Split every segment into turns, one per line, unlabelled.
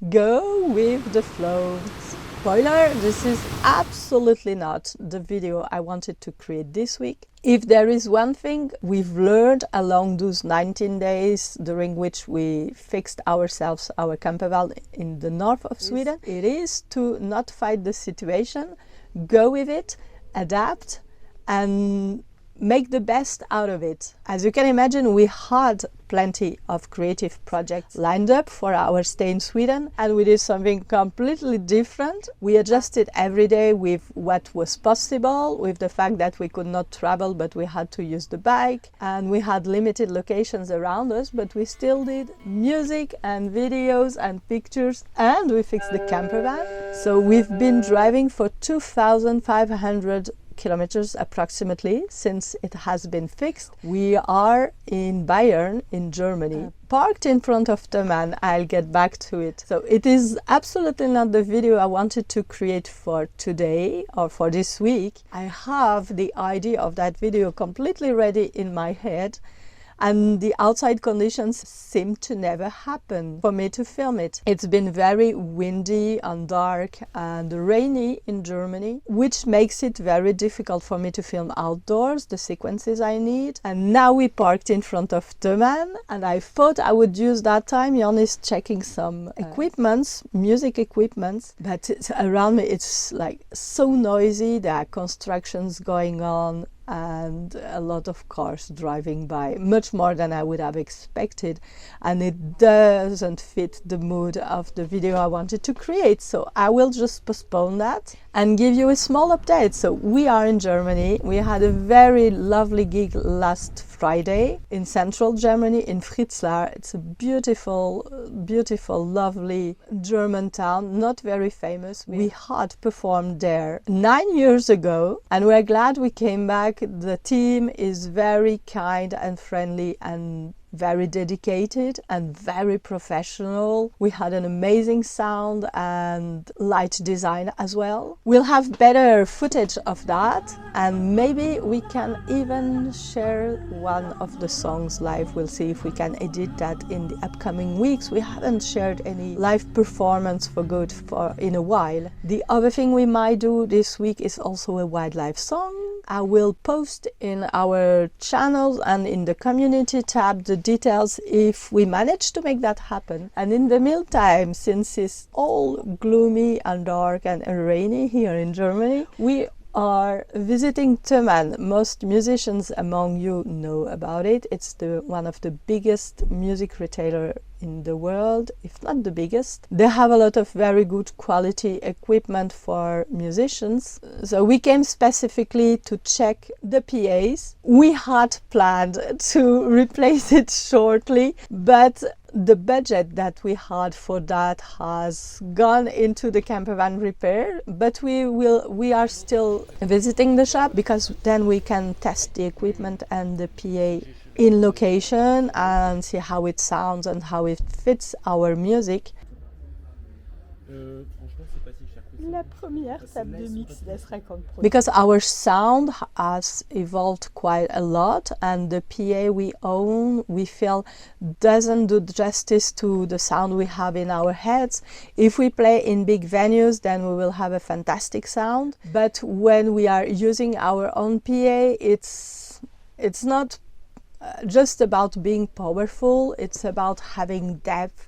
Go with the flow. Spoiler, this is absolutely not the video I wanted to create this week. If there is one thing we've learned along those 19 days during which we fixed ourselves our camper van in the north of Sweden, it is to not fight the situation, go with it, adapt, and make the best out of it. As you can imagine, we had plenty of creative projects lined up for our stay in Sweden, and we did something completely different. We adjusted every day with what was possible, with the fact that we could not travel but we had to use the bike, and we had limited locations around us, but we still did music and videos and pictures, and we fixed the camper van. So we've been driving for 2,500 kilometers approximately since it has been fixed. We are in Bayern in Germany, parked in front of the man. I'll get back to it. So it is absolutely not the video I wanted to create for today or for this week. I have the idea of that video completely ready in my head, and the outside conditions seem to never happen for me to film it. It's been very windy and dark and rainy in Germany, which makes it very difficult for me to film outdoors the sequences I need. And now we parked in front of the man, and I thought I would use that time. Jan is checking some equipments, music equipments, but around me it's like so noisy. There are constructions going on and a lot of cars driving by, much more than I would have expected, and it doesn't fit the mood of the video I wanted to create, so I will just postpone that and give you a small update. So we are in Germany. We had a very lovely gig last Friday in central Germany, in Fritzlar. It's a beautiful, lovely German town, not very famous. We had performed there 9 years ago, and we're glad we came back. The team is very kind and friendly and very dedicated and very professional. We had an amazing sound and light design as well. We'll have better footage of that, and maybe we can even share one of the songs live. We'll see if we can edit that in the upcoming weeks. We haven't shared any live performance for good in a while. The other thing we might do this week is also a wildlife song. I will post in our channel and in the community tab the details if we manage to make that happen. And in the meantime, since it's all gloomy and dark and rainy here in Germany, we are visiting Thomann. Most musicians among you know about it. It's one of the biggest music retailer in the world, if not the biggest. They have a lot of very good quality equipment for musicians. So we came specifically to check the PAs. We had planned to replace it shortly, but the budget that we had for that has gone into the camper van repair, but we are still visiting the shop, because then we can test the equipment and the PA in location and see how it sounds and how it fits our music. La première table de mix d'Astrakan. Because our sound has evolved quite a lot, and the PA we own, we feel, doesn't do justice to the sound we have in our heads. If we play in big venues, then we will have a fantastic sound, but when we are using our own PA, it's not just about being powerful. It's about having depth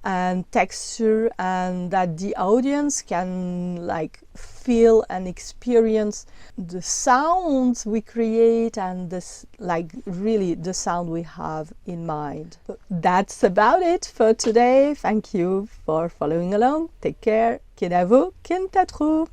and texture, and that the audience can feel and experience the sounds we create, and this really the sound we have in mind. So that's about it for today. Thank you for following along. Take care. Abonnez-vous.